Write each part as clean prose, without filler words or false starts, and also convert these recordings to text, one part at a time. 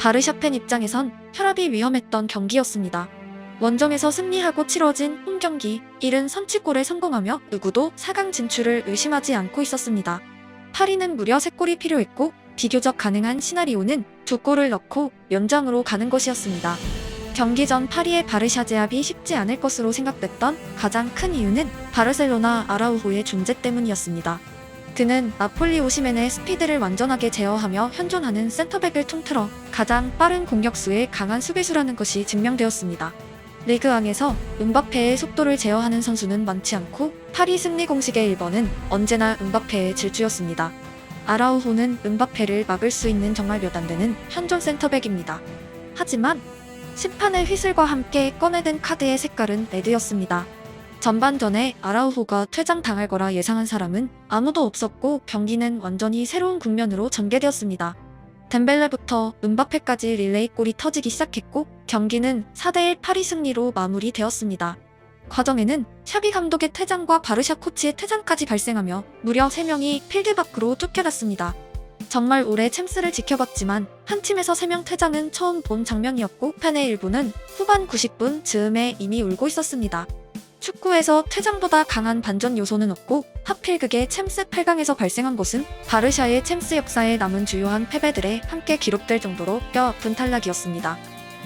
바르샤 팬 입장에선 혈압이 위험했던 경기였습니다. 원정에서 승리하고 치러진 홈경기, 이른 선취골에 성공하며 누구도 4강 진출을 의심하지 않고 있었습니다. 파리는 무려 3골이 필요했고 비교적 가능한 시나리오는 2골을 넣고 연장으로 가는 것이었습니다. 경기 전 파리의 바르샤 제압이 쉽지 않을 것으로 생각됐던 가장 큰 이유는 바르셀로나 아라우호의 존재 때문이었습니다. 그는 나폴리 오시멘의 스피드를 완전하게 제어하며 현존하는 센터백을 통틀어 가장 빠른 공격수에 강한 수비수라는 것이 증명되었습니다. 리그앙에서 음바페의 속도를 제어하는 선수는 많지 않고 파리 승리 공식의 1번은 언제나 음바페의 질주였습니다. 아라우호는 음바페를 막을 수 있는 정말 몇 안 되는 현존 센터백입니다. 하지만 심판의 휘슬과 함께 꺼내든 카드의 색깔은 레드였습니다. 전반전에 아라우호가 퇴장당할 거라 예상한 사람은 아무도 없었고 경기는 완전히 새로운 국면으로 전개되었습니다. 덴벨레부터 음바페까지 릴레이골이 터지기 시작했고 경기는 4대1 파리 승리로 마무리되었습니다. 과정에는 샤비 감독의 퇴장과 바르샤 코치의 퇴장까지 발생하며 무려 3명이 필드 밖으로 쫓겨났습니다. 정말 오래 챔스를 지켜봤지만 한 팀에서 3명 퇴장은 처음 본 장면이었고 팬의 일부는 후반 90분 즈음에 이미 울고 있었습니다. 축구에서 퇴장보다 강한 반전 요소는 없고 하필 그게 챔스 8강에서 발생한 것은 바르샤의 챔스 역사에 남은 주요한 패배들에 함께 기록될 정도로 뼈아픈 탈락이었습니다.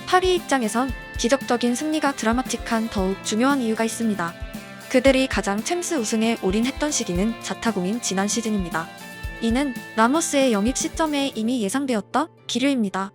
파리 입장에선 기적적인 승리가 드라마틱한 더욱 중요한 이유가 있습니다. 그들이 가장 챔스 우승에 올인했던 시기는 자타공인 지난 시즌입니다. 이는 라모스의 영입 시점에 이미 예상되었던 기류입니다.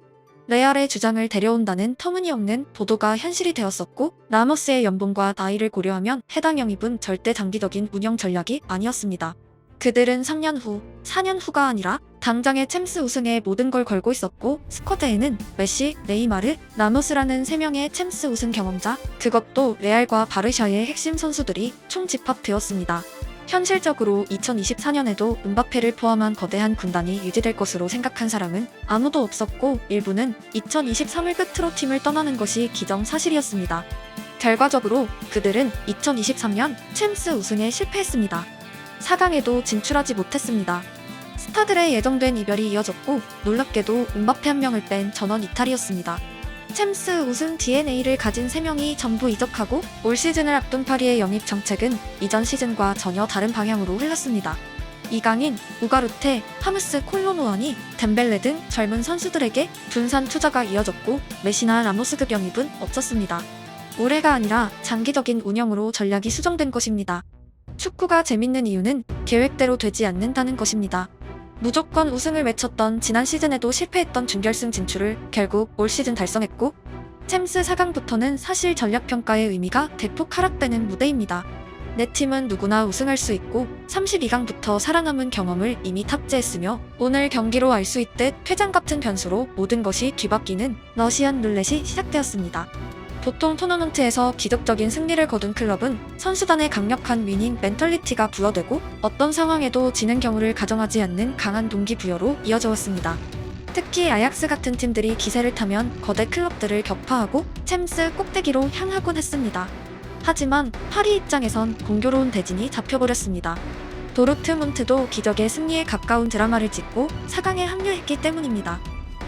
레알의 주장을 데려온다는 터무니없는 보도가 현실이 되었었고 라모스의 연봉과 나이를 고려하면 해당 영입은 절대 장기적인 운영 전략이 아니었습니다. 그들은 3년 후, 4년 후가 아니라 당장의 챔스 우승에 모든 걸 걸고 있었고 스쿼드에는 메시, 네이마르, 라모스라는 3명의 챔스 우승 경험자, 그것도 레알과 바르샤의 핵심 선수들이 총집합되었습니다. 현실적으로 2024년에도 음바페를 포함한 거대한 군단이 유지될 것으로 생각한 사람은 아무도 없었고 일부는 2023을 끝으로 팀을 떠나는 것이 기정사실이었습니다. 결과적으로 그들은 2023년 챔스 우승에 실패했습니다. 4강에도 진출하지 못했습니다. 스타들의 예정된 이별이 이어졌고 놀랍게도 음바페 한 명을 뺀 전원 이탈이었습니다. 챔스 우승 DNA를 가진 3명이 전부 이적하고 올 시즌을 앞둔 파리의 영입 정책은 이전 시즌과 전혀 다른 방향으로 흘렀습니다. 이강인, 우가르테, 하무스 콜로무아니, 덴벨레 등 젊은 선수들에게 분산 투자가 이어졌고 메시나 라모스급 영입은 없었습니다. 올해가 아니라 장기적인 운영으로 전략이 수정된 것입니다. 축구가 재밌는 이유는 계획대로 되지 않는다는 것입니다. 무조건 우승을 외쳤던 지난 시즌에도 실패했던 준결승 진출을 결국 올 시즌 달성했고 챔스 4강부터는 사실 전략평가의 의미가 대폭 하락되는 무대입니다. 내 팀은 누구나 우승할 수 있고 32강부터 살아남은 경험을 이미 탑재했으며 오늘 경기로 알 수 있듯 퇴장 같은 변수로 모든 것이 뒤바뀌는 러시안 룰렛이 시작되었습니다. 보통 토너먼트에서 기적적인 승리를 거둔 클럽은 선수단의 강력한 위닝 멘털리티가 부여되고 어떤 상황에도 지는 경우를 가정하지 않는 강한 동기부여로 이어져 왔습니다. 특히 아약스 같은 팀들이 기세를 타면 거대 클럽들을 격파하고 챔스 꼭대기로 향하곤 했습니다. 하지만 파리 입장에선 공교로운 대진이 잡혀버렸습니다. 도르트문트도 기적의 승리에 가까운 드라마를 찍고 4강에 합류했기 때문입니다.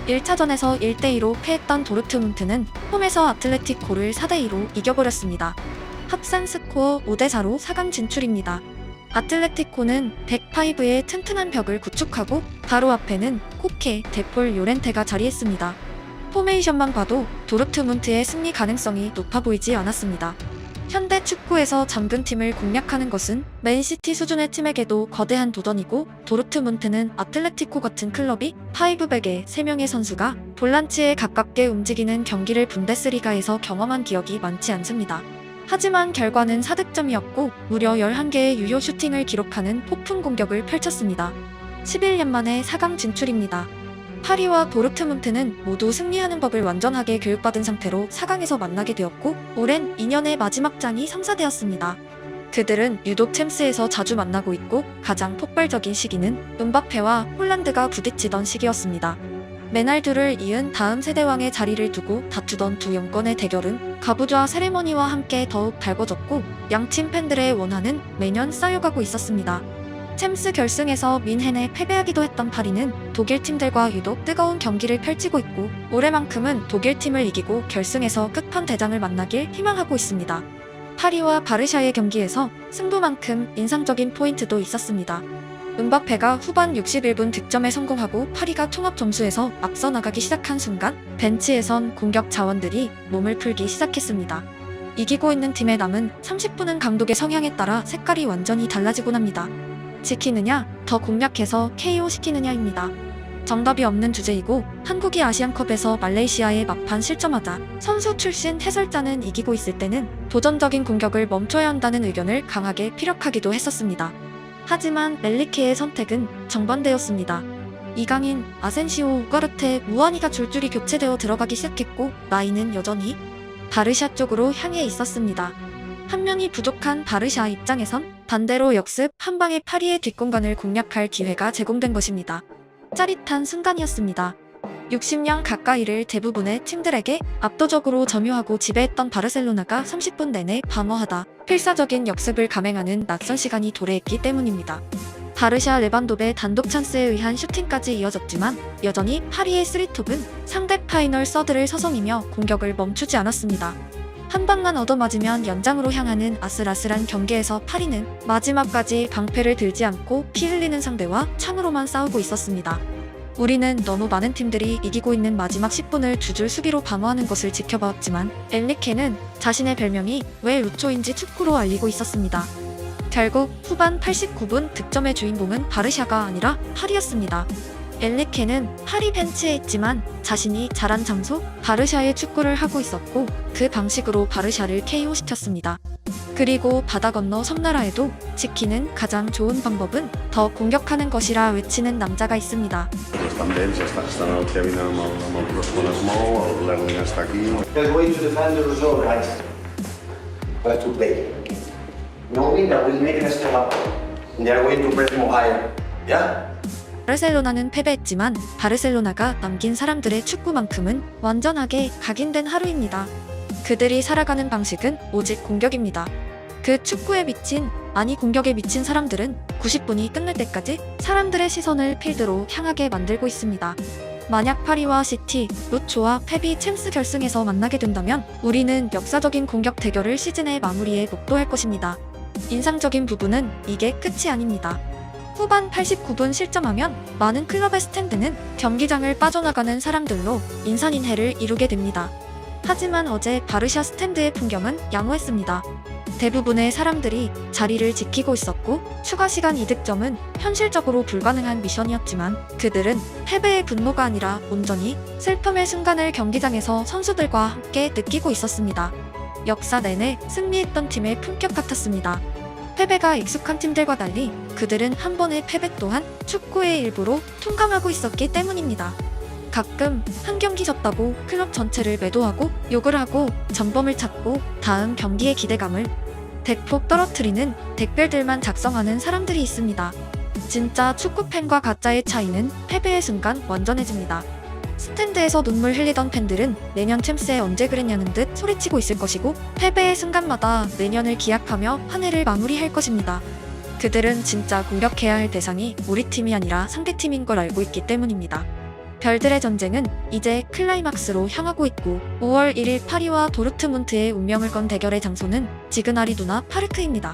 1차전에서 1대2로 패했던 도르트문트는 홈에서 아틀레티코를 4대2로 이겨버렸습니다. 합산 스코어 5대4로 4강 진출입니다. 아틀레티코는 105의 튼튼한 벽을 구축하고 바로 앞에는 코케, 데폴, 요렌테가 자리했습니다. 포메이션만 봐도 도르트문트의 승리 가능성이 높아 보이지 않았습니다. 현대 축구에서 잠근 팀을 공략하는 것은 맨시티 수준의 팀에게도 거대한 도전이고 도르트문트는 아틀레티코 같은 클럽이 파이브백의 3명의 선수가 볼란치에 가깝게 움직이는 경기를 분데스리가에서 경험한 기억이 많지 않습니다. 하지만 결과는 4득점이었고 무려 11개의 유효 슈팅을 기록하는 폭풍 공격을 펼쳤습니다. 11년 만에 4강 진출입니다. 파리와 도르트문트는 모두 승리하는 법을 완전하게 교육받은 상태로 4강에서 만나게 되었고 오랜 2년의 마지막 장이 성사되었습니다. 그들은 유독 챔스에서 자주 만나고 있고 가장 폭발적인 시기는 음바페와 홀란드가 부딪히던 시기였습니다. 메날두를 이은 다음 세대왕의 자리를 두고 다투던 두 영권의 대결은 가부좌 세레머니와 함께 더욱 달궈졌고 양팀 팬들의 원한은 매년 쌓여가고 있었습니다. 챔스 결승에서 뮌헨에 패배하기도 했던 파리는 독일 팀들과 유독 뜨거운 경기를 펼치고 있고 올해만큼은 독일 팀을 이기고 결승에서 끝판대장을 만나길 희망하고 있습니다. 파리와 바르샤의 경기에서 승부만큼 인상적인 포인트도 있었습니다. 음바페가 후반 61분 득점에 성공하고 파리가 총합 점수에서 앞서 나가기 시작한 순간 벤치에선 공격 자원들이 몸을 풀기 시작했습니다. 이기고 있는 팀의 남은 30분은 감독의 성향에 따라 색깔이 완전히 달라지곤 합니다. 지키느냐, 더 공략해서 KO 시키느냐입니다. 정답이 없는 주제이고 한국이 아시안컵에서 말레이시아에 막판 실점하자 선수 출신 해설자는 이기고 있을 때는 도전적인 공격을 멈춰야 한다는 의견을 강하게 피력하기도 했었습니다. 하지만 멜리케의 선택은 정반대였습니다. 이강인, 아센시오, 우가르테, 무아니가 줄줄이 교체되어 들어가기 시작했고 나이는 여전히 바르샤 쪽으로 향해 있었습니다. 한 명이 부족한 바르샤 입장에선 반대로 역습 한 방에 파리의 뒷공간을 공략할 기회가 제공된 것입니다. 짜릿한 순간이었습니다. 60년 가까이를 대부분의 팀들에게 압도적으로 점유하고 지배했던 바르셀로나가 30분 내내 방어하다 필사적인 역습을 감행하는 낯선 시간이 도래했기 때문입니다. 바르샤 레반도베 단독 찬스에 의한 슈팅까지 이어졌지만 여전히 파리의 쓰리톱은 상대 파이널 서드를 서성이며 공격을 멈추지 않았습니다. 한 방만 얻어맞으면 연장으로 향하는 아슬아슬한 경기에서 파리는 마지막까지 방패를 들지 않고 피 흘리는 상대와 창으로만 싸우고 있었습니다. 우리는 너무 많은 팀들이 이기고 있는 마지막 10분을 두 줄 수비로 방어하는 것을 지켜봤지만 엔리케는 자신의 별명이 왜 루초인지 축구로 알리고 있었습니다. 결국 후반 89분 득점의 주인공은 바르샤가 아니라 파리였습니다. 엔리케는 파리 벤치에 있지만 자신이 자란 장소 바르샤의 축구를 하고 있었고 그 방식으로 바르샤를 KO시켰습니다. 그리고 바다 건너 섬나라에도 지키는 가장 좋은 방법은 더 공격하는 것이라 외치는 남자가 있습니다. 바르셀로나는 패배했지만 바르셀로나가 남긴 사람들의 축구만큼은 완전하게 각인된 하루입니다. 그들이 살아가는 방식은 오직 공격입니다. 그 축구에 미친, 아니 공격에 미친 사람들은 90분이 끝날 때까지 사람들의 시선을 필드로 향하게 만들고 있습니다. 만약 파리와 시티, 루초와 펩이 챔스 결승에서 만나게 된다면 우리는 역사적인 공격 대결을 시즌의 마무리에 목도할 것입니다. 인상적인 부분은 이게 끝이 아닙니다. 후반 89분 실점하면 많은 클럽의 스탠드는 경기장을 빠져나가는 사람들로 인산인해를 이루게 됩니다. 하지만 어제 바르샤 스탠드의 풍경은 양호했습니다. 대부분의 사람들이 자리를 지키고 있었고 추가 시간 이득점은 현실적으로 불가능한 미션이었지만 그들은 패배의 분노가 아니라 온전히 슬픔의 순간을 경기장에서 선수들과 함께 느끼고 있었습니다. 역사 내내 승리했던 팀의 품격 같았습니다. 패배가 익숙한 팀들과 달리 그들은 한 번의 패배 또한 축구의 일부로 통감하고 있었기 때문입니다. 가끔 한 경기 졌다고 클럽 전체를 매도하고 욕을 하고 전범을 찾고 다음 경기의 기대감을 대폭 떨어뜨리는 댓글들만 작성하는 사람들이 있습니다. 진짜 축구팬과 가짜의 차이는 패배의 순간 완전해집니다. 스탠드에서 눈물 흘리던 팬들은 내년 챔스에 언제 그랬냐는 듯 소리치고 있을 것이고 패배의 순간마다 내년을 기약하며 한 해를 마무리할 것입니다. 그들은 진짜 공격해야 할 대상이 우리 팀이 아니라 상대팀인 걸 알고 있기 때문입니다. 별들의 전쟁은 이제 클라이막스로 향하고 있고 5월 1일 파리와 도르트문트의 운명을 건 대결의 장소는 지그나리두나 파르크입니다.